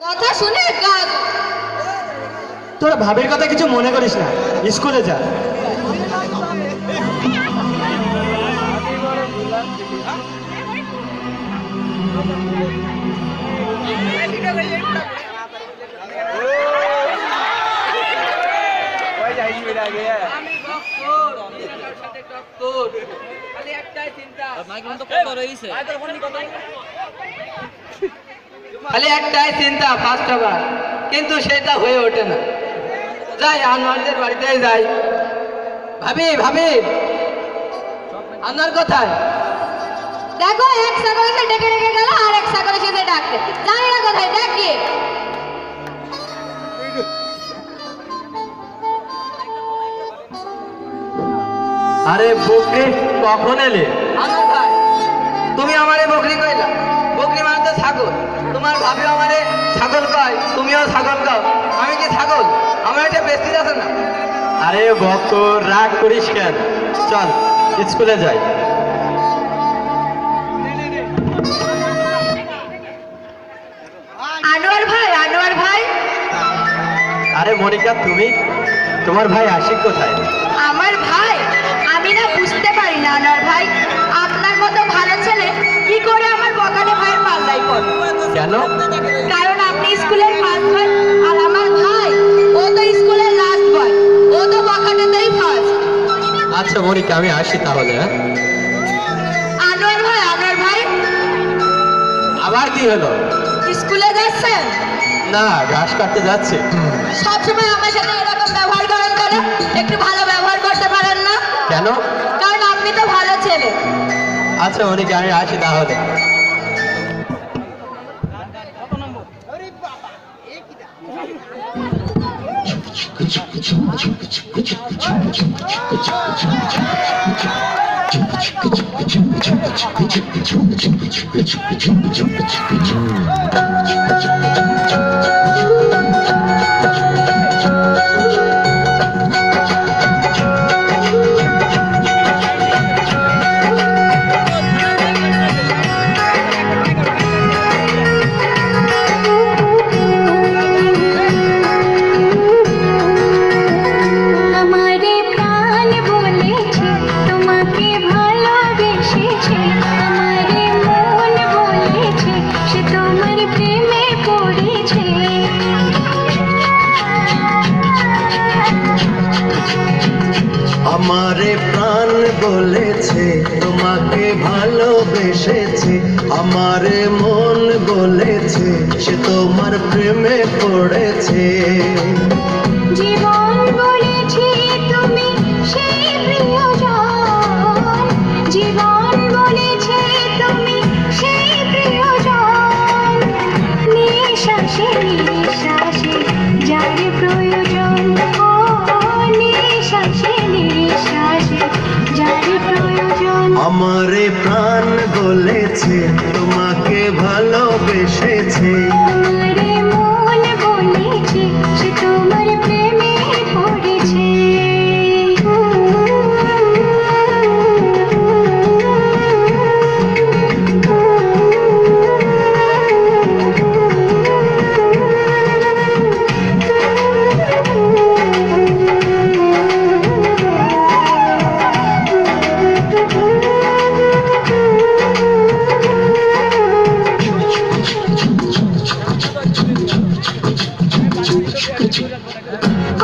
কথা শুনে কাজ। তোর ভাবের কথা কিছু মনে করিস না, স্কুলে যা। খালি একটাই চিন্তা ফার্স্ট হবার, কিন্তু সেটা হয়ে ওঠে না। যাই আনোয়ারদের বাড়িতে যাই। ভাবি ভাবি, আনোয়ার কোথায়? দেখো এক ছাগল এসে ডেকে ডেকে গেল, আর এক ছাগল এসে ডাকতে জানি না কোথায় ডাকি। আরে বকরি, কখন এলে? আনোয়ার ভাই, তুমি আমারে বকরি কইলা। বকরি মানে তো ছাগল। তোমার ভাবি আমারে ছাগল কয়, তুমিও ছাগল কও। আমি কি ছাগল? আমার এটা বেশি আছে না। আরে বকর, রাগ করিস কেন? চল স্কুলে যাই। আনোয়ার ভাই, আনোয়ার ভাই। আরে মনিকা, তুমি? তোমার ভাই আশিক কোথায়? আমার ভাই? আমি না বুঝতে পারি না আনোয়ার ভাই, আপনার মতো ভালো ছেলে কি করে আমার বকালে ভাইয়ের পাল্লাই পড়ে। কেন? কারণ আপনি স্কুলের ফার্স্ট বয়, আর আমার ভাই ও তো স্কুলের লাস্ট বয়, ও তো বকাটেতেই ফার্স্ট। আচ্ছা মনিকা, আমি আসি তাহলে। হ্যাঁ, আনোয়ার ভাই, আনোয়ার ভাই, আবার কি হলো? স্কুলে যাচ্ছেন? না, ঘাস কাটতে যাচ্ছি। সবসময় আমার সাথে এরকম ব্যবহার করেন কেন? একটু ভালো ব্যবহার করতে পারেন না? কেন? কারণ আপনি তো ভালো ছেলে। আচ্ছা মনিকা, আমি আসি তাহলে। আমারে প্রাণ বলেছে তোমাকে ভালোবেসেছে, আমারে মন বলেছে সে তোমার প্রেমে পড়েছে। আমারে প্রাণ বলেছে তোমাকে ভালোবেসেছে, আমারে মন বলেছে সে তোমার প্রেমে পড়েছে। জীবন বলেছে তুমি সেই প্রিয়জন, জীবন বলেছে তুমি সেই প্রিয়জন। নিঃশ্বাসে নিঃশ্বাসে যার প্রয়োজন, ও নিঃশ্বাসে নিঃশ্বাসে যার প্রয়োজন। আমারে প্রাণ বলেছে তোমাকে ভালোবেসেছে, আমারে মন বলেছে সে তোমার প্রেমে পড়েছে।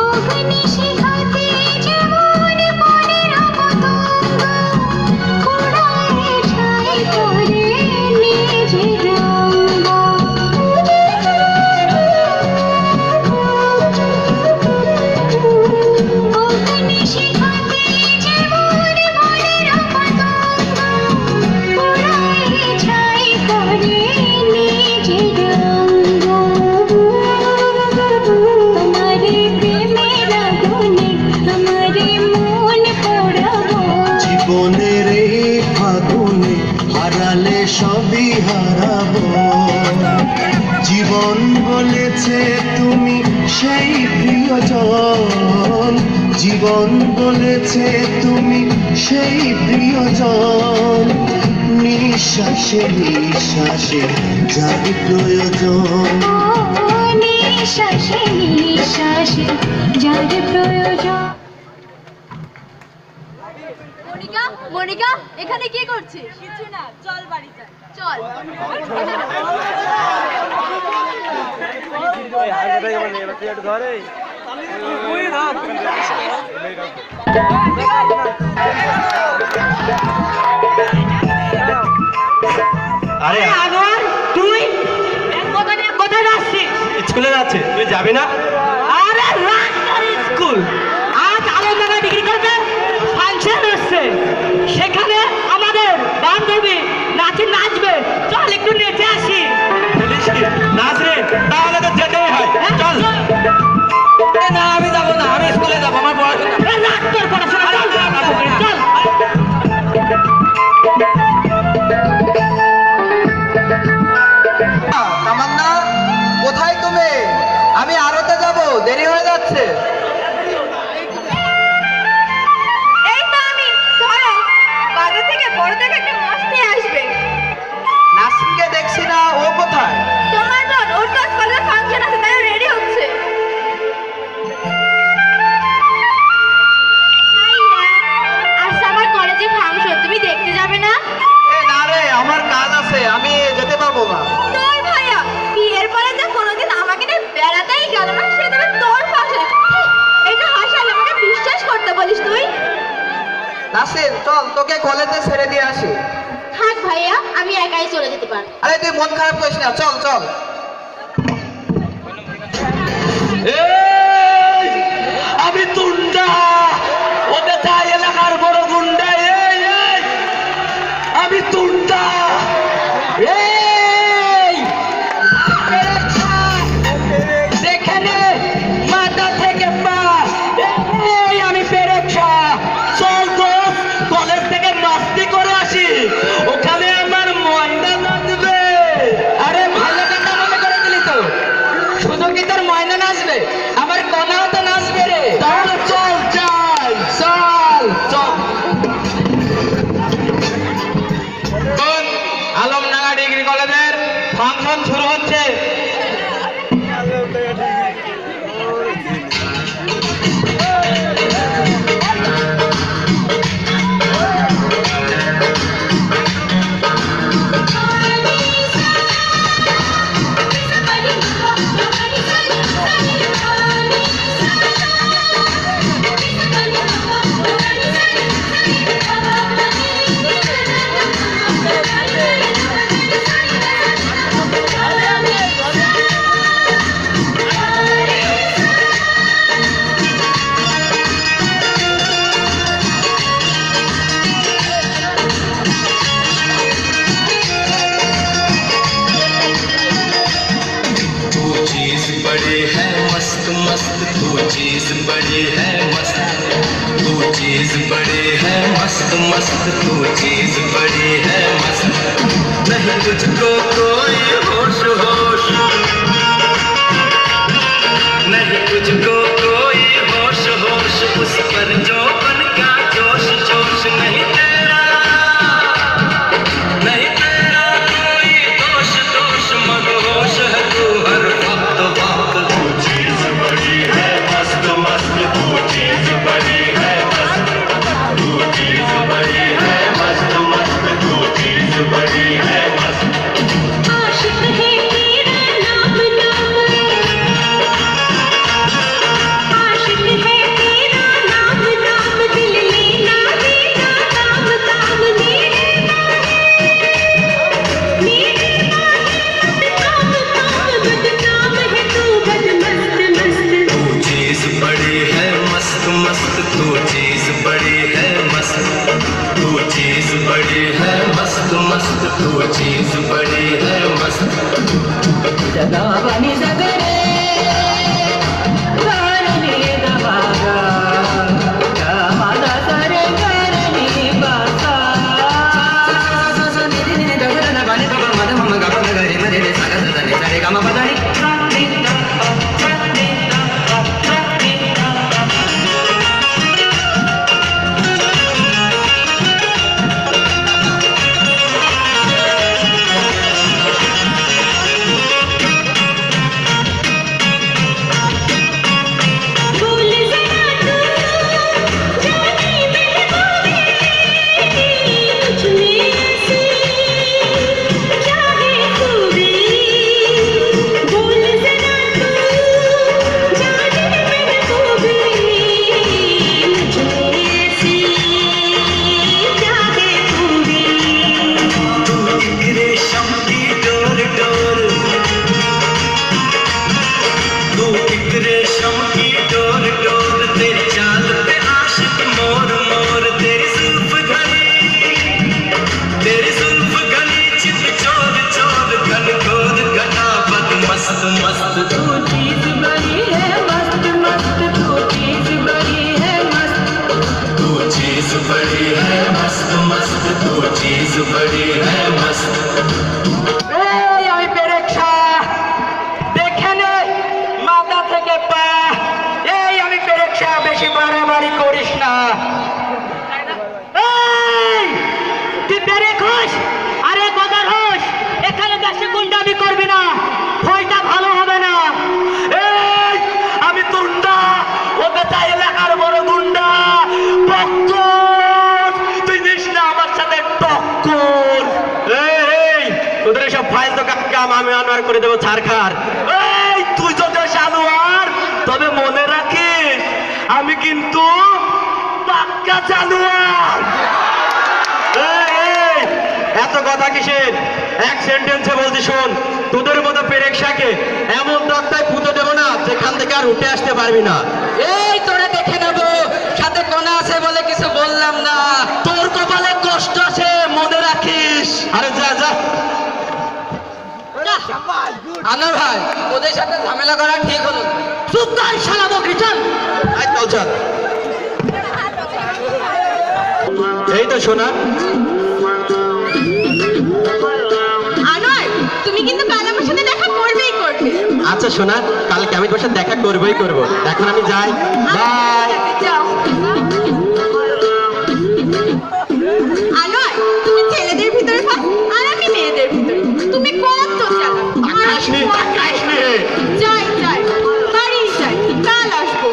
অগ্নিশিখাতে যেমন বনের পতঙ্গ কুড়ায় ছাই করে নিজের রঙ। অগ্নিশিখাতে যেমন বনের পতঙ্গ কুড়ায় ছাই করে নিজের রঙ। তোমারে প্রেমের আগুনে আমারে মন পোড়াবো। জীবনের এই ফাগুনে হারালে সবই হারাবো। জীবন বলেছে তুমি সেই প্রিয়জন, জীবন বলেছে তুমি সেই প্রিয়জন। নিঃশ্বাসে নিঃশ্বাসে যার প্রয়োজন। মনিকা এখানে কি করছিস? কিছু না, চল বাড়ি যাই। চল। আরে আনোয়ার তুই কোথায় যাচ্ছিস? স্কুলে যাচ্ছে, তুই যাবি না? আরে রাস্তার স্কুল, আজ আলমডাঙ্গা ডিগ্রি কলেজে ফাংশন হচ্ছে, সেখানে আমাদের বান্ধবী নাচবে, চল একটু নেচে আসি। বলিস কি? নাচ রে, তাহলে তো যেতেই হয়। চল। না আমি যাবো না, আমি স্কুলে যাবো, আমার পড়াশোনা। রাত তোর পড়াশোনা, চল চল। তামান্না কোথায় তুমি? আমি আরতে যাব, দেরি হয়ে যাচ্ছে। এই তো আমি, ধরো বাজার থেকে বড় থেকে একটা মাছ নিয়ে আসবে। নাসরিনকে দেখছি না, ও কোথায়? তোমার বোন ওর তো আজ কলেজে ফাংশন আছে, তাই রেডি হচ্ছে। আজ আমার কলেজে ফাংশন, তুমি দেখতে যাবে না? এ না রে, আমার কাজ আছে, আমি যেতে পারবো না। তোর ভাইয়া বিয়ের পরে যে কোনোদিন আমাকে নিয়ে বেড়াতেই গেল না, সে তবে তোর ফাংশন। এটা হাসালে আমাকে বিশ্বাস করতে বলিস তুই? নাসরিন চল, তোকে কলেজে ছেড়ে দিয়ে আসি। থাক ভাইয়া, আমি একাই চলে যেতে পারি। আরে তুই মন খারাপ করিস না, চল চল। আমি তুন্ডা, ওদের তাই এলাকার বড় গুন্ডা। আমি তুন্ডা। দেখে নে মাথা থেকে পা, আমি পেরেছা। চল দোস্ত, কলেজ থেকে মাস্তি করে আসি, ওখানে আমার ময়না নাচবে। আরে ভালো কথা মনে করে দিলি তো, শুধু কি তোর ময়না নাচবে, আমার কনাও তো নাচবে রে। তাহলে চল যাই, চল চল। আলমডাঙ্গা ডিগ্রি কলেজের ফাংশন শুরু হচ্ছে। तू चीज बड़ी है मस्त मस्त, तू चीज बड़ी है मस्त, तू चीज बड़ी है मस्त मस्त, तू चीज बड़ी है मस्त। नहीं तुझको कोई होश होश, नहीं तुझको कोई होश होश, उस पर जो बन का जोश जोश। नहीं तेरा, नहीं तेरा कोई दोष दोष, मदहोश है तू हर वक्त वक्त। तू चीज बड़ी है मस्त मस्त, तू चीज बड़ी है मस्त, तू चीज बड़ी है मस्त मस्त, तू चीज बड़ी है मस्त। आशिक है तेरा नाम तू चीज बड़ी है मस्त मस्त तू चीज बड़ी है मस्त तू चीज बड़ी है मस्त मस्त तू चीज बड़ी है मस्त এই আমি পেরেকশা দেখে নে মাথা থেকে পা এই আমি পেরেকশা বেশি বাড়াবাড়ি করিস না এই তুই পেরেক হোস আরে গদার হোস এখানে দেশে গুন্ডামি করবি না ফলটা ভালো হবে না এই আমি গুন্ডা ওকে চাই এলাকার বড় গুন্ডা টক্কর তুই দিস না আমার সাথে টক্কর এই তোদের সব ফাইল তো কাম আমি আনোয়ার করে দেবো ছাড়খার। এই তুই যদি জানোয়ার তবে মনে রাখিস আমি কিন্তু পাক্কা জানোয়ার এই, এই, এত কথা কিসের এক সেন্টেন্সে বলছি শোন তোদের মতো পেরেকশাকে এমন তক্তায় পুঁতে দেবো না যেখান থেকে আর উঠে আসতে পারবি না। এই তোরা দেখে নেবো সাথে কোনা আছে বলে কিছু বললাম না তোর কপালে কষ্ট আছে মনে রাখিস আরে যা যা আনোয়ার ভাই ওদের সাথে ঝামেলা করা ঠিক হলো সুলতান শালা বকরি চল আয় চল চল। এই তো শোনা আনোয়ার তুমি কিন্তু কাল আমার সাথে দেখা করবেই করবে। আচ্ছা শোনা কালকে আমি তোর সাথে দেখা করবোই করবো এখন আমি যাই বাই। যাও আনোয়ার তুমি ছেলেদের ভিতরে থাক আর আমি মেয়েদের ভিতরে তুমি কত চালাক তাকাইসনি তাকাইসনি যাই যাই বাড়ি যাই কাল আসবো।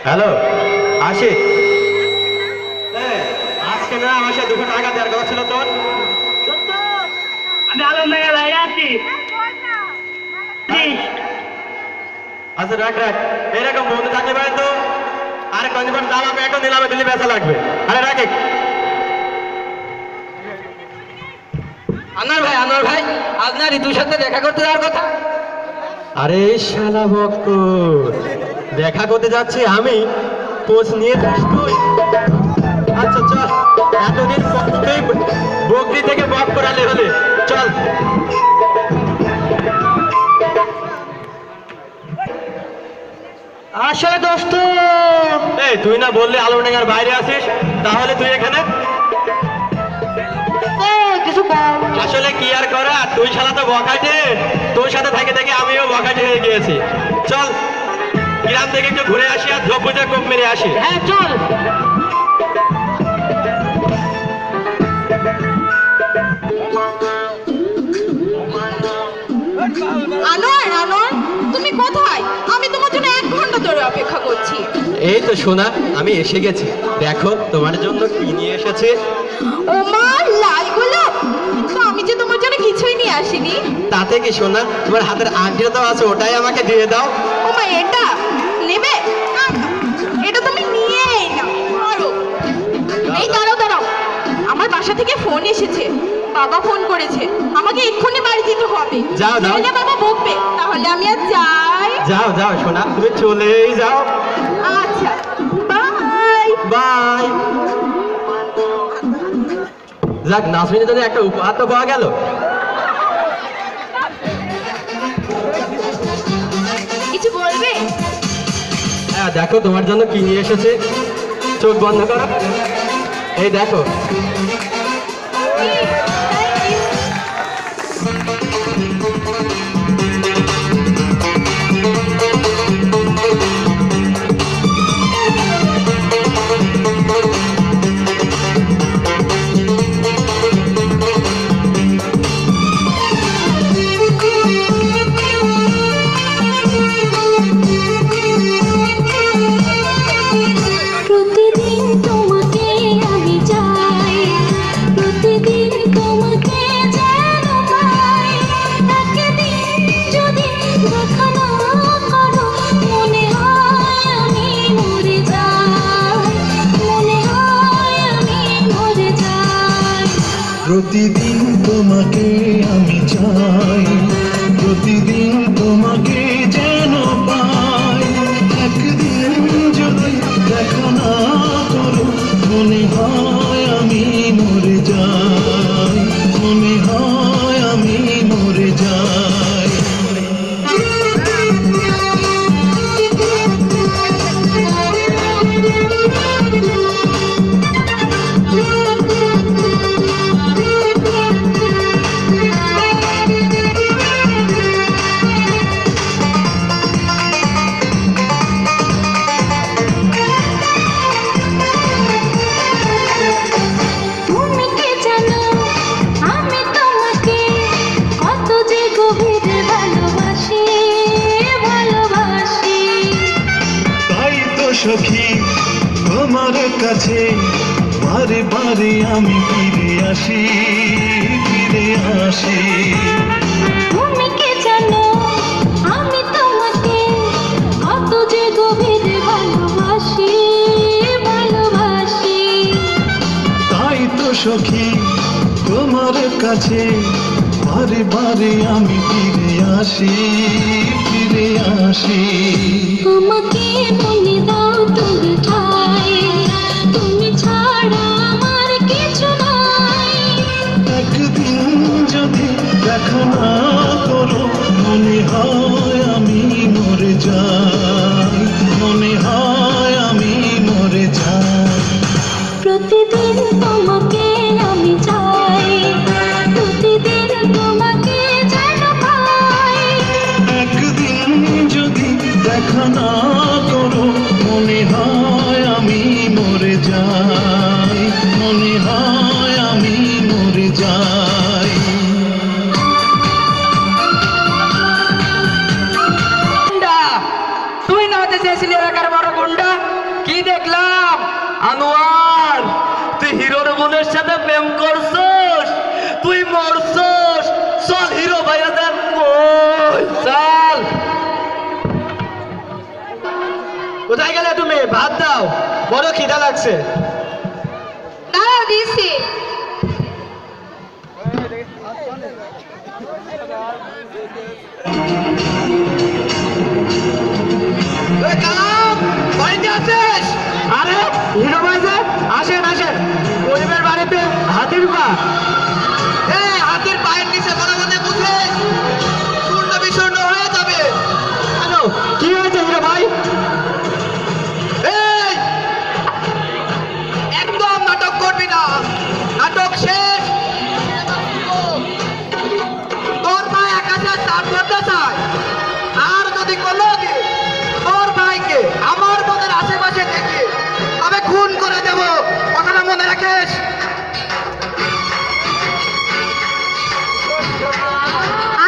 হ্যালো আশিক এই, আজকে না আমার সাথে 200 টাকা দেওয়ার কথা ছিল তোর। আমি আলম ভাইয়ের বাইরে আছি আচ্ছা রাখ রাখ এরকম বন্ধু থাকতে পারে তো আরে কদিন পর দাম আপনি একটা নিলামে দিলে বেচা লাগবে আরে রাখ আনোয়ার ভাই আপনার ঋতুর সাথে দেখা করতে যাওয়ার কথা আরে শালা ভক্ত দেখা করতে যাচ্ছি আমি পোষ নিয়ে যাস তুই আচ্ছা চল এতদিন পর তুই বকরি থেকে বক করালে হলে চল আসলে দোস্ত এই তুই না বললি আলোডাঙ্গার বাইরে আছিস তাহলে তুই এখানে কিছু আসলে কি আর করা তুই শালা তো বকাটে তোর সাথে থেকে থেকে আমিও বকাটে হয়ে গিয়েছি চল গ্রাম থেকে একটু ঘুরে আসি আর ধপুজে কোপ মেরে আসি হ্যাঁ চল আনোয়ার আনোয়ার তুমি কোথায় আমি তোমার জন্য 1 ঘন্টা ধরে অপেক্ষা করছি। এই তো সোনা আমি এসে গেছি দেখো তোমার জন্য কি নিয়ে এসেছে ওমা লাল গোলাপ কিন্তু আমি যে তোমার জন্য কিছুই নিয়ে আসিনি। তাতে কি সোনা তোমার হাতের আংটিটা তো আছে ওটাই আমাকে দিয়ে দাও ওমা এটা নেবে না, না, এটা তুমি নিয়েই নাও ধরো। এই দাঁড়াও দাঁড়াও আমার বাসা থেকে ফোন এসেছে বাবা ফোন করেছে আমাকে এক্ষুনি বাড়ি যেতে হবে। যাও, যাও। নইলে বাবা বকবে তাহলে আমি আর যাই। যাও যাও সোনা তুমি চলেই যাও আচ্ছা বাই। বাই যাক নাসরিনের জন্য একটা উপহার তো পাওয়া গেল কিছু বলবে? হ্যাঁ দেখো তোমার জন্য কি নিয়ে এসেছে চোখ বন্ধ করো এই দেখো প্রতিদিন তোমাকে আমি চাই, প্রতিদিন তোমাকে যেন পাই। একদিন যদি দেখা না করো মনে হয় আমি মরে যাই, মনে হয় আমি মরে যাই। প্রতিদিন তোমাকে আমি চাই, প্রতিদিন তোমাকে যেন পাই। একদিন যদি দেখা না করো মনে হয় আমি মরে যাই, মনে হয় আমি মরে যাই। তুমি কি জানো আমি তোমাকে কত যে গভীরে ভালোবাসি ভালোবাসি। তাই তো সখী তোমার কাছে বারে বারে আমি ফিরে আসি ফিরে আসি। তুমি কি জানো আমি তোমাকে কত যে গভীরে ভালোবাসি ভালোবাসি। তাই তো সখী তোমার কাছে বারে বারে আমি ফিরে আসি ফিরে আসি। আমাকে মনে দাও তুমি ঠাই, তুমি ছাড়া আমার কিছু নাই। একদিন যদি দেখা না করো মনে হয় আমি মরে যাই, মনে হয় আমি মরে যাই। প্রতিদিন তোমাকে আমি চাই, প্রতিদিন তোমাকে যেন পাই। একদিন যদি দেখা না করো মনে হয় আমি মরে যাই, মনে হয় আমি মরে যাই। গুন্ডা, তুই না হতে চেয়েছিলি এলাকার বড় গুন্ডা? কি দেখলাম আনোয়ার, তুই হিরোর বোনের সাথে প্রেম করছস, তুই মরছস। চল হিরো ভাইয়া দেন চল। কোথায় গেলে তুমি? ভাত দাও, বড় খিদা লাগছে। দাঁড়াও দিয়েছি। বাড়িতে আছিস? আরে হিরো ভাই যে, আসেন আসেন, গরিবের বাড়িতে হাতির পা। হাতের পায়ের নিচে বড় কথা বুঝিস, চূর্ণ বিচূর্ণ হয়ে যাবে। কেন, কি হয়েছে হিরো ভাই? এই, একদম নাটক করবি না, নাটক শেষ। তোর ভাই আকাশে চাপ করতে চায়, আর যদি কোনোদিন তোর ভাইকে আমার মনের আশেপাশে দেখি তবে খুন করে দেব, কথাটা মনে রাখিস।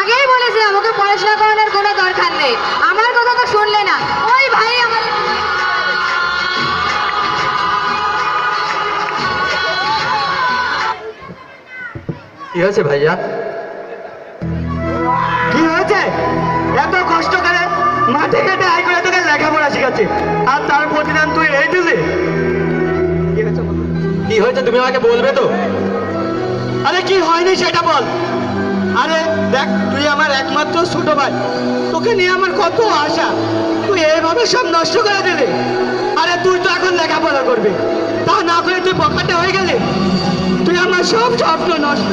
আগেই বলেছি আমাকে পড়াশোনা করানোর কোনো দরকার নেই, আমার কথা তো শুনলে না। ওই ভাই আমার কি হয়েছে ভাইয়া? কি হয়েছে? এত কষ্ট করে মাঠে ঘাটে আয় করে তোকে লেখাপড়া শিখাচ্ছি, আর তার প্রতিদান তুই এই দিলি? কি হয়েছে তুমি আমাকে বলবে তো? আরে কি হয়নি সেটা বল। আরে দেখ, তুই আমার একমাত্র ছোট ভাই, তোকে নিয়ে আমার কত আশা, তুই এইভাবে সব নষ্ট করে দিলি। আরে তুই তো এখন লেখাপড়া করবি, তা না করে তুই বকাটে হয়ে গেলি। তুই আমার সব স্বপ্ন নষ্ট।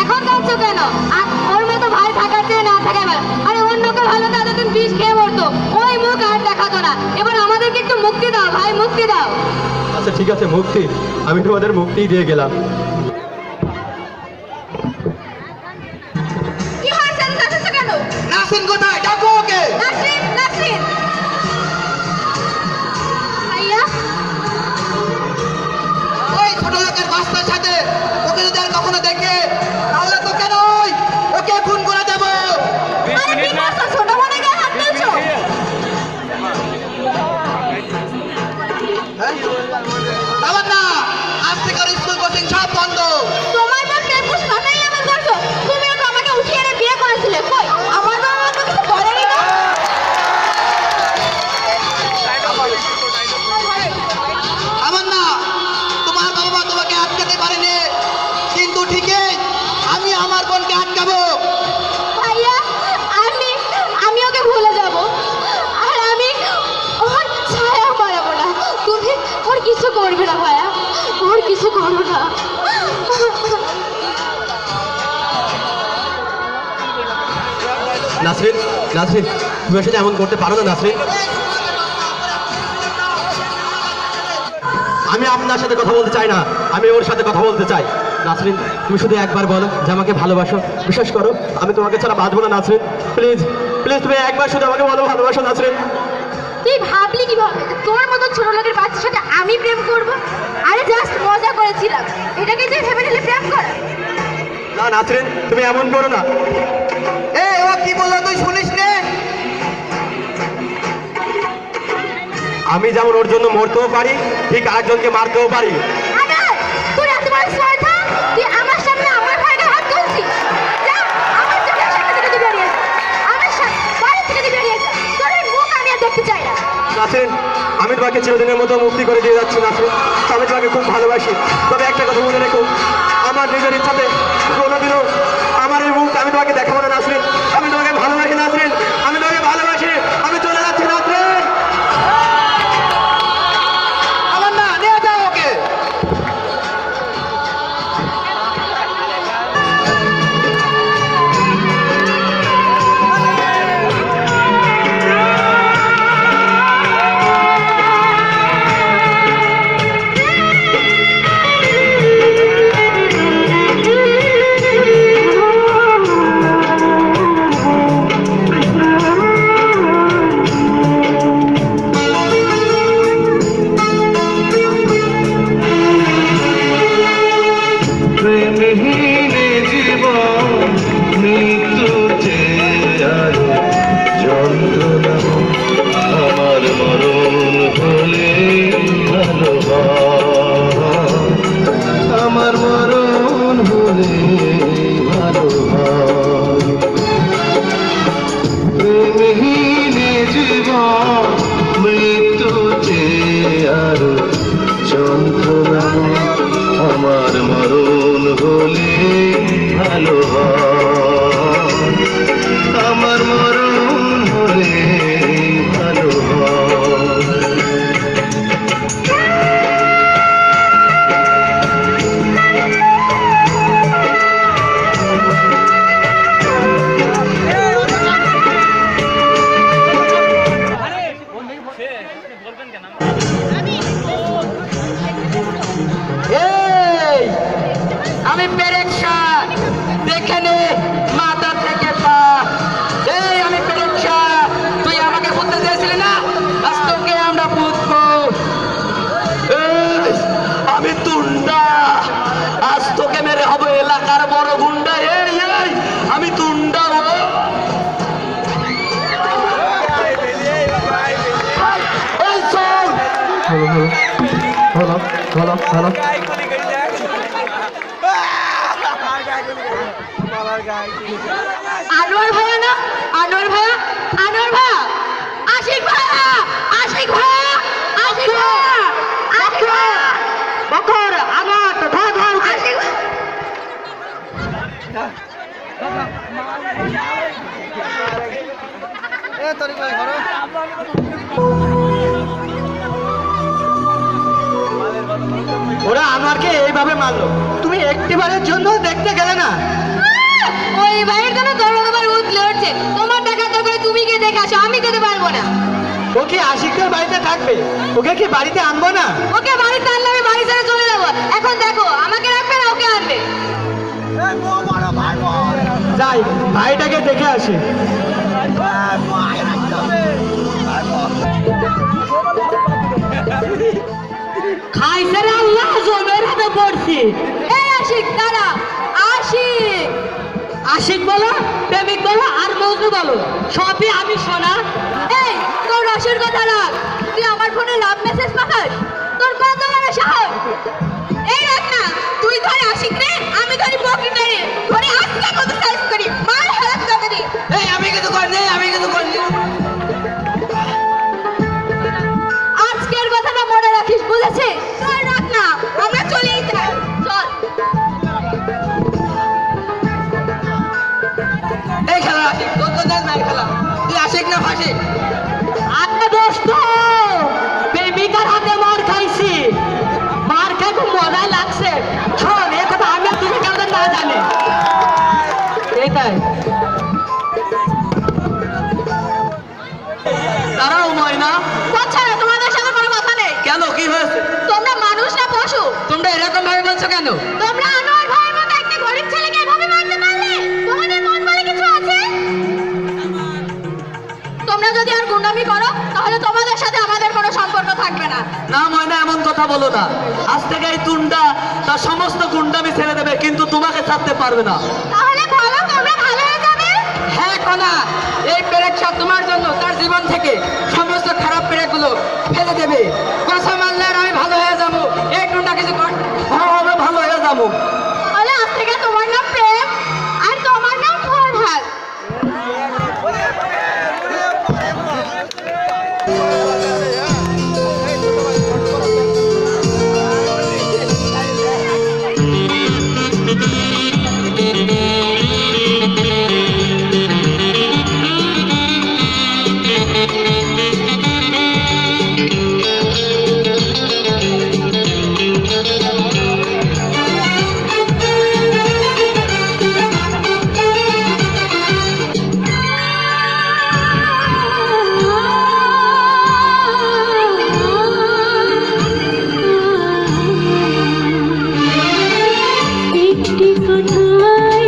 এখন কাঁদছো কেন? আর ওর মতো ভাই থাকার চেয়ে না থাকাই ভালো। আরে অন্যকে ভালো তো এতদিন বিষ খেয়ে মরতো, ওই মুখ আর দেখাতো না। এবার আমাদেরকে একটু মুক্তি দাও ভাই, মুক্তি দাও। আচ্ছা ঠিক আছে, মুক্তি, আমি তোমাদের মুক্তিই দিয়ে গেলাম। কি হয়েছে? কাঁদছো কেন? নাসিন কোথায়? ডাকো ওকে। নাসরিন, নাসরিন। ভাইয়া, ওই ছোট লোকের বাচ্চার সাথে ওকে যদি আর কখনো দেখে তাহলে তো কেন ওকে খুন করে দেবো। আরে কি করছো? ছোট বোনের গায়ে হাত তুলছো? আবার না, আজ থেকে ওর স্কুল কোচিং সব বন্ধ। তোমার মা কেপুস মাথায় এমন করছো? তুমিও তো আমাকে উঠিয়ে এনে বিয়ে করেছিলে, কই আমার মা আমাকে কিছু বলেনি না? আবার না, তোমার বাবা তোমাকে আটকাতে পারেনি, কিন্তু ঠিকই আমি আমার বোনকে আটকাবো। ভাইয়া, আমি ওকে ভুলে যাব, আর আমি ওর ছায়া মারাবো না। তুমি ওর কিছু করবে না ভাইয়া, ওর কিছু করো না। নাসরিন, নাসরিন, তুমি আসলে এমন করতে পারো না নাসরিন। আমি আপনার সাথে কথা বলতে চাই না, আমি ওর সাথে কথা বলতে চাই। নাসরিন, তুমি শুধু একবার বলো যে আমাকে ভালোবাসো। বিশ্বাস করো, আমি তোমাকে ছাড়া বাঁচবো না নাসরিন। প্লিজ প্লিজ, তুমি একবার শুধু আমাকে বলো ভালোবাসো নাসরিন। তুই ভাবলি কিভাবে তোর মতো ছোট লোকের বাচ্চার সাথে আমি প্রেম করব? আরে জাস্ট মজা করেছিলাম, এটাকে তুই ভেবে নিলে প্রেম করা? না নাসরিন, তুমি এমন করো না। এই ও কি বললো তুই শুনিস নে? আমি যেমন ওর জন্য মরতেও পারি, ঠিক আরেকজনকে মারতেও পারি। আরে তুই এত বড় স্পর্ধা, তুই আমার সামনে আমার ভাইকে হাত তুলছিস। যা আমার চোখের সামনে থেকে তুই বেরিয়ে যা, আমার সামনে বাড়ি থেকে তুই বেরিয়ে যা, তোর এই মুখ আমি আর দেখতে চাই না। নাসরিন, আমি তোমাকে চিরদিনের মতো মুক্তি করে দিয়ে যাচ্ছি নাসরিন। আমি তোমাকে খুব ভালোবাসি, তবে একটা কথা মনে রেখো, আমার নিজের ইচ্ছাতে কোনোদিনও আমার এই মুখ আমি তোমাকে দেখাবো না নাসরিন। আমি তোমাকে ভালোবাসি নাসরিন, আমি তোমাকে ভালোবাসি। আমি চলে যাচ্ছি নাসরিন। আমার না নিয়ে যাও ওকে। প্রেমহীনে জীবন মৃত্যুতে আর যন্ত্রণা আমার মরণ হলে ভালো হয়, আমার মরণ হলে ভালো হয়। প্রেমহীনে জীবন মৃত্যুতে আর যন্ত্রণা আমার মরণ হলে ভালো হয়, আমার মরণ হলে ভালো হয়। এই আমি পেরেকশা, দেখে নে মাথা থেকে পা। এই আমি পেরেকশা, তুই আমাকে বুঝতে চেয়েছিলি না, আজ তোকে আমরা বুঝবো। এই, আমি তুন্ডা, আজ তোকে মেরে হবো এলাকার বড় গুন্ডা। এই এই, আমি তুন্ডা। ও এই চল। Hello hello hello hello. Anwar ভাইয়া না, আনোয়ার ভাইয়া, আনোয়ার ভাইয়া, আশিক ভাইয়া, আশিক ভাইয়া, আশিক ভাইয়া, আশিক ভাইয়া, বকর আগাত ধর ধর। আশিক ওরা আনোয়ারকে এইভাবে মারলো, তুমি একটিবারের জন্য দেখতে গেলে না? ওই ভাইয়ের জন্য দরবার উঠলে উঠছে, তোমার টাকা দরকারে তুমি কে দেখে আসো, আমি যেতে পারবো না। ও কি আশিকদের বাড়িতে থাকবে? ওকে কি বাড়িতে আনবো না? ওকে বাড়িতে আনলে আমি বাড়ি ছেড়ে চলে যাবো। এখন দেখো আমাকে রাখবে না ওকে আনবে। যাই ভাইটাকে দেখে আসি। খাইছে রে আল্লাহ, জমের হাতে পড়ছি। এই আশিক দাঁড়া, আশিক, আশিক বলো, প্রেমিক বলো, আর মজনু বলো, সবই আমি শোনা। এই তোর রসের কথা রাখ, তুই আমার ফোনে লাভ মেসেজ পাঠাস, তোর কত বড় সাহস? এই রাখ না, তুই ধরে আশিক রে, আমি ধরি পকেটে রে, ধরে আজকে কত সাইজ করি, মার হারাত করি। এই আমি কিছু করিনি, আমি কিছু করিনি। আজকের কথাটা মনে রাখিস, বুঝেছিস? চল রাখ না, আমরা চলেই যাই, চল। এই খেলা আশিক, তোর তো দেখ না খেলা, তুই আশিক না ফাঁসিক? আরে দোস্ত, প্রেমিকার হাতে মার খাইছি, মার খাই খুব মজা লাগছে। শোন, এ কথা আমি আর তুমি কেউ না জানি। এটাই মারছো কেন? তোমরা আনোয়ার ভাইয়ের মতো একটা গরিব ছেলেকে এভাবে মারতে পারলে? তোমাদের মন বলে কিছু আছে? তোমরা যদি আর গুন্ডামি করো তাহলে তোমাদের সাথে আমাদের কোনো সম্পর্ক থাকবে না। না ময়না, এমন কথা বলো না। আজ থেকে এই তুন্ডা তার সমস্ত গুন্ডামি ছেড়ে দেবে, কিন্তু তোমাকে ছাড়তে পারবে না। তাহলে ভালো, তোমরা ভালো হয়ে যাবে। হ্যাঁ কনা, এই পেরেক সব তোমার জন্য তার জীবন থেকে সমস্ত খারাপ পেরেকগুলো ফেলে দেবে। কথা মানলে আর আমি ভালো হয়ে যাবো। এই টুন্ডা কিছু কর, হবে ভালো হয়ে যাবো। তাহলে আজ থেকে তোমার নাম প্রেম আর তোমার নাম ফরহাদ। একটি কথাই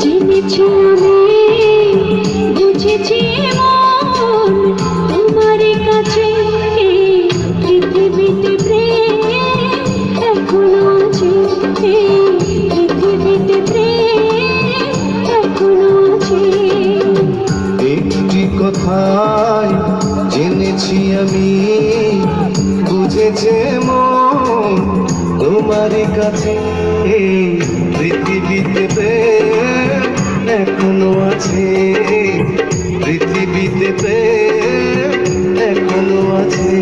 জেনেছি আমি, বুঝেছি মন তোমার কাছে। এই পৃথিবীতে প্রেম এখনো আছে, এই পৃথিবীতে প্রেম এখনো আছে। একটি কথাই জেনেছি আমি, বুঝেছে মন তোমার কাছে। এই পৃথিবীতে প্রেম এখনো আছে, পৃথিবীতে প্রেম এখনো আছে।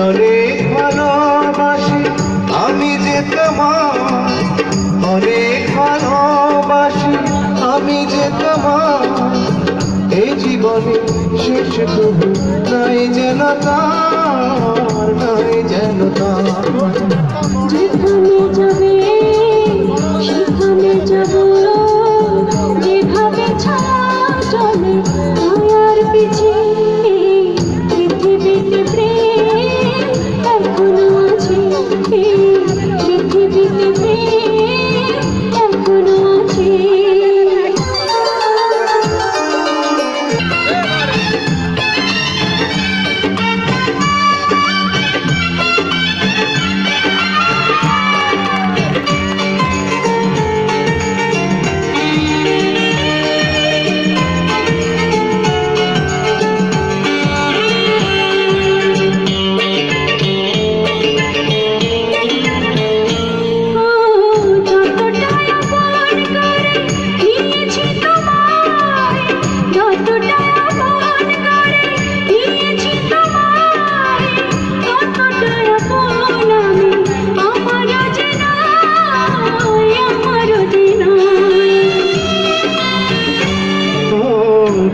অনেক ভালোবাসি আমি যে তোমার, অনেক ভালোবাসি আমি যে তোমার। এই জীবনে শেষ তবু নাই যেন তার, নাই যেন তার। যেখানে যাবে সেখানে যাব, যেভাবে ছায়া চলে মায়ার পিছে। এই পৃথিবীতে প্রেম এখনো আছে, এই পৃথিবীতে প্রেম এখনো আছে।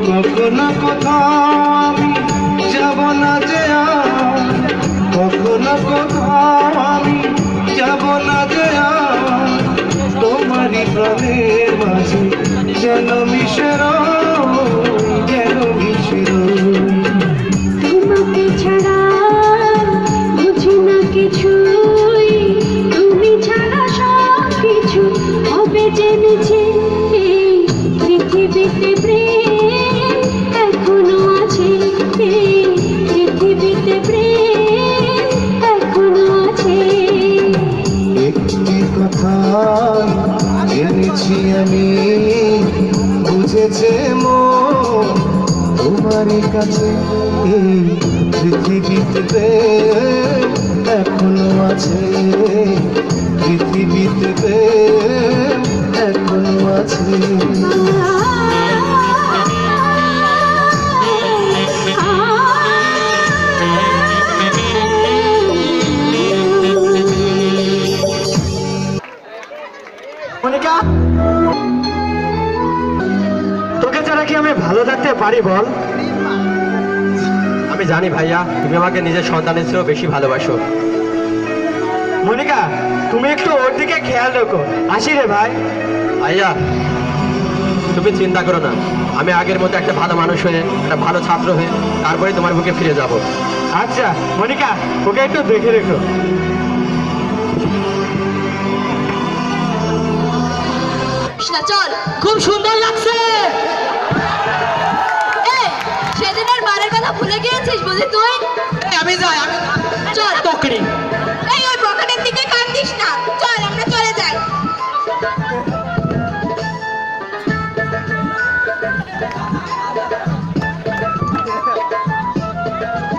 কখনো কোথাও আমি যাব না যে আর, কখনো কোথাও আমি যাব না যে আর। তোমারই প্রাণের মাঝে যেন মিশে রই, যেন মিশে রই। তোমাকে ছাড়া বুঝি না কিছুই, তুমি ছাড়া সব কিছু হবে জেনেছি। এই পৃথিবীতে প্রেম এখনো আছে, এই পৃথিবীতে প্রেম এখনো আছে। একটি কথা জেনেছি আমি, বুঝেছে মন তোমার কাছে। প্রেম এখনো আছে, পৃথিবীতে প্রেম এখনো আছে। মনিকা, তোকে ছাড়া কি আমি ভালো থাকতে পারি বল? আমি জানি ভাইয়া, তুমি আমাকে নিজের সন্তানের চেয়েও বেশি ভালোবাসো। মনিকা, তুমি একটু ওর দিকে খেয়াল রাখো। আসি রে ভাই। ভাইয়া, তুমি চিন্তা করো না, আমি আগের মতো একটা ভালো মানুষ হয়ে, একটা ভালো ছাত্র হয়ে তারপরে তোমার বুকে ফিরে যাব। আচ্ছা মনিকা, ওকে একটু দেখে রেখো। চল, খুব সুন্দর লাগছে। এই, সেদিনের বারের কথা ভুলে গিয়েছিস বুঝি তুই? আমি যাই, আমি চল। তকরি এই, ওই পকেটের দিকে কান দিস না। চল, আমরা চলে যাই।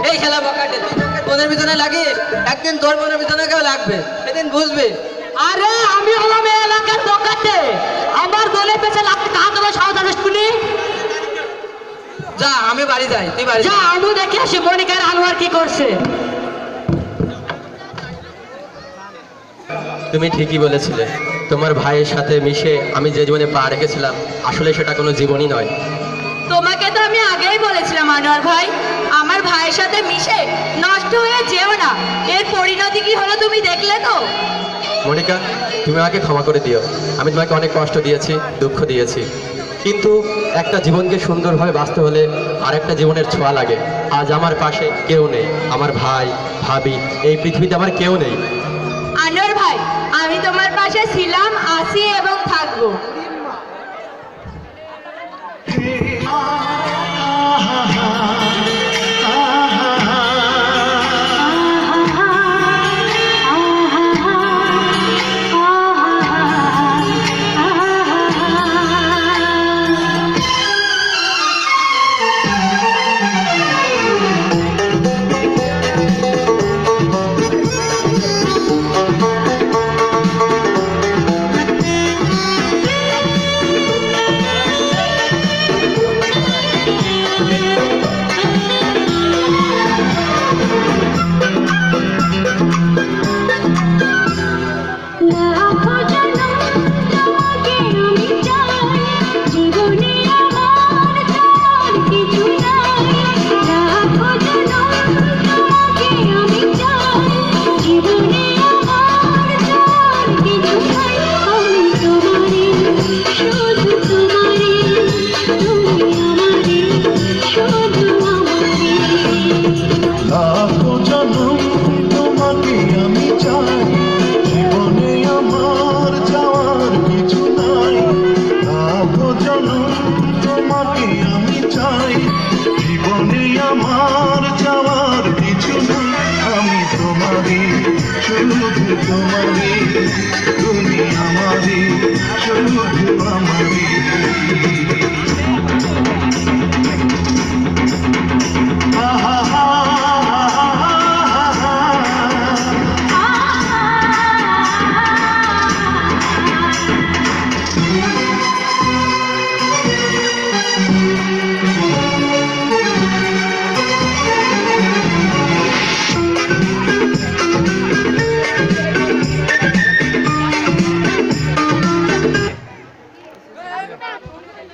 এই খেলা বকাটে, তুই তোকে বোনের পিছনে লাগিস, একদিন তোর বোনের পিছনে কেউ লাগবে, সেদিন বুঝবি। আরে আমি হলাম এই এলাকার দোকানে, আমার দলে পেছে লাগতে কাহা তোমার সাবধানে শুনি। যা, আমি বাড়ি যাই, তুই বাড়ি যা, যা। আমি দেখে আসি মনিকার আনোয়ার কি করছে। তুমি ঠিকই বলেছিলে, তোমার ভাইয়ের সাথে মিশে আমি যে জীবনে পা রেখেছিলাম আসলে সেটা কোনো জীবনই নয়। তোমাকে তো আমি আগেই বলেছিলাম আনোয়ার ভাই, আমার ভাইয়ের সাথে মিশে নষ্ট হয়ে যেও না। এর পরিণতি কি হলো তুমি দেখলে তো? মনিকা, তুমি আমাকে ক্ষমা করে দিও, আমি তোমাকে অনেক কষ্ট দিয়েছি, দুঃখ দিয়েছি, কিন্তু একটা জীবনকে সুন্দরভাবে বাঁচতে হলে আরেকটা জীবনের ছোঁয়া লাগে। আজ আমার পাশে কেউ নেই, আমার ভাই ভাবি, এই পৃথিবীতে আমার কেউ নেই। আনোয়ার ভাই, আমি তোমার পাশে ছিলাম, আছি এবং থাকবো।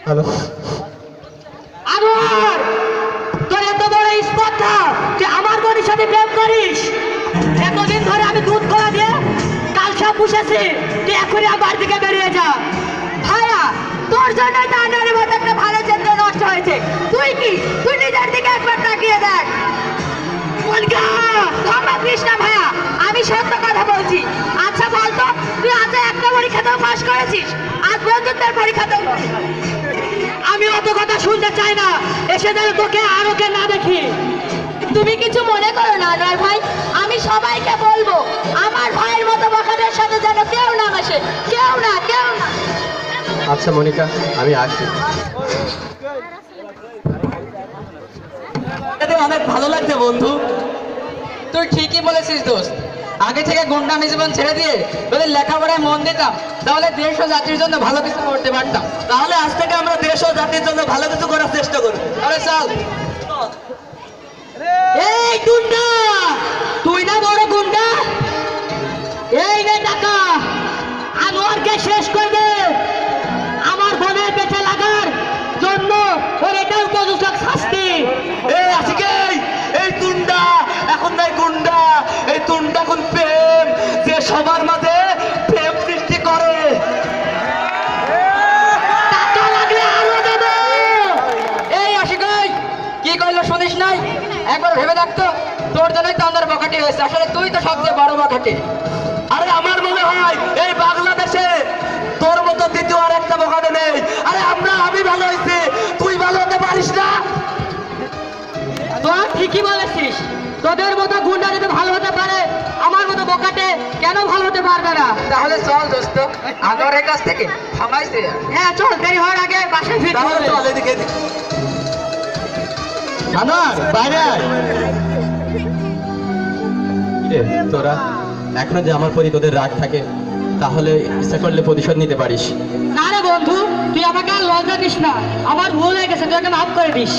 হ্যালো, আনোয়ার, তোর এত বড় স্পর্ধা যে আমার বোনের সাথে প্রেম করিস? এতদিন ধরে আমি দুধ কলা দিয়ে কালসা পুষেছি, তুই এখনই আমার দিকে বেরিয়ে যা। ভাইয়া, তোর জন্যই তো আনোয়ারের মতো একটা ভালো চিত্র নষ্ট হয়েছে। তুই কি, তুই নিজের দিকে একবার তাকিয়ে দেখ। ধর্মা কৃষ্ণা ভাইয়া, আমি সত্য কথা বলছি। আচ্ছা বলতো, তুই আজ একটা পরীক্ষাতেও পাশ করেছিস, আজ বন্ধুত্বের পরীক্ষাতেও। আমি অত কথা শুনতে চাই না, এসে যেন তোকে আর ওকে না দেখি। তুমি কিছু মনে করো না আনোয়ার ভাই, আমি সবাইকে বলবো আমার ভাইয়ের মতো বখাটের সাথে যেন কেউ না মেশে, কেউ না, কেউ না। আচ্ছা মনিকা, আমি আসি। অনেক ভালো লাগছে বন্ধু। তুই ঠিকই বলেছিস দোস্ত। আগে থেকে গুন্ডামি জীবন ছেড়ে দিয়ে যদি লেখাপড়ায় মন দিতাম তাহলে দেশ ও জাতির জন্য ভালো কিছু করতে পারতাম। তাহলে আজ থেকে আমরা দেশ ও জাতির জন্য ভালো কিছু করার চেষ্টা করব। আরে চল। এই গুন্ডা, তুই না বড় গুন্ডা? এই নে টাকা, আনোয়ারকে শেষ করে দে। আমার বোনের পেটে লাগার জন্য ওর এটা উপযুক্ত শাস্তি। এই আশিক, এই তুন্ডা এখন নাই গুন্ডা, এই তুন্ডা এখন প্রেম, যে সবার মাঝে প্রেম সৃষ্টি করে। টাকা লাগলে আরো দেব। এই আশিক ভাই, কি কইলো শুনিস নাই? একবার ভেবে দেখতো, তোর জন্যই তো আমার বখাটি হয়েছে। আসলে তুই তো সবচেয়ে বড় বখাটি। আরে আমার মনে হয় এই বাংলাদেশে তোর মতো দ্বিতীয় আর একটা বখাটে নেই। আরে আমি ভালো হয়েছি, তুই ভালো হতে পারিস না? তোরা ঠিকই বলেছিস, তোদের মতো গুন্ডা যদি ভালো হতে পারে, আমার মতো বোকাটে কেন ভালো হতে পারবে না? তাহলে চল দোস্ত, আনোয়ারের কাছ থেকে থামাইছে। হ্যাঁ চল, দেরি হওয়ার আগে বাসায় ফিরতে তাহলে হবে। চল এদিকে এদিকে। আনোয়ার বাইরে আয়। কিরে তোরা এখনো যে আমার প্রতি তোদের রাগ থাকে, তাহলে ইচ্ছা করলে প্রতিশোধ নিতে পারিস। না রে বন্ধু, তুই আমাকে আর লজ্জা দিস না, আমার ভুল হয়ে গেছে, তুই আমাকে মাফ করে দিস।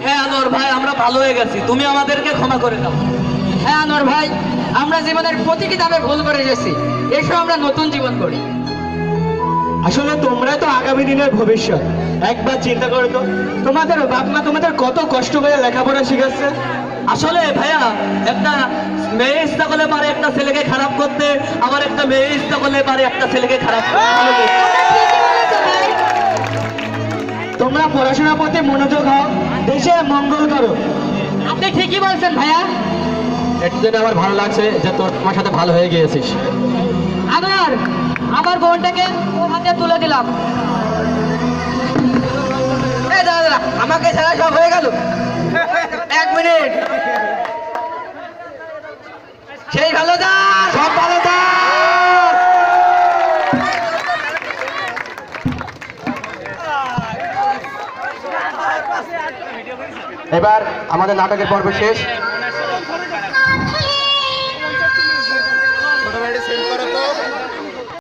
হ্যাঁ আনোয়ার ভাই, আমরা ভালো হয়ে গেছি, তুমি আমাদেরকে ক্ষমা করে দাও। হ্যাঁ আনোয়ার ভাই, আমরা জীবনের প্রতিটি ধাপে ভুল করে গেছি, এসো আমরা নতুন জীবন করি। আসলে তোমরাই তো আগামী দিনের ভবিষ্যৎ। একবার চিন্তা করো তো, তোমাদের বাপ মা তোমাদের কত কষ্ট করে লেখাপড়া শিখাচ্ছে। আসলে ভাইয়া, একটা মেয়ে ইচ্ছা করলে পারে একটা ছেলেকে খারাপ করতে, আবার একটা মেয়ে ইচ্ছা করলে পারে একটা ছেলেকে খারাপ করতে। তোমরা পড়াশোনার প্রতি মনোযোগ হও, দেশের মঙ্গল করো। আপনি ঠিকই বলছেন ভাইয়া। এটার জন্য আমার ভালো লাগছে যে তোমার সাথে ভালো হয়ে গিয়েছিস। আবার আমার বোনটাকে ওর হাতে তুলে দিলাম। এই দাঁড়া দাঁড়া, আমাকে ছাড়া সব হয়ে গেল। এক মিনিট, সেই ভালো যা সব ভালো থাক। এবার আমাদের নাটকের পর্ব শেষ।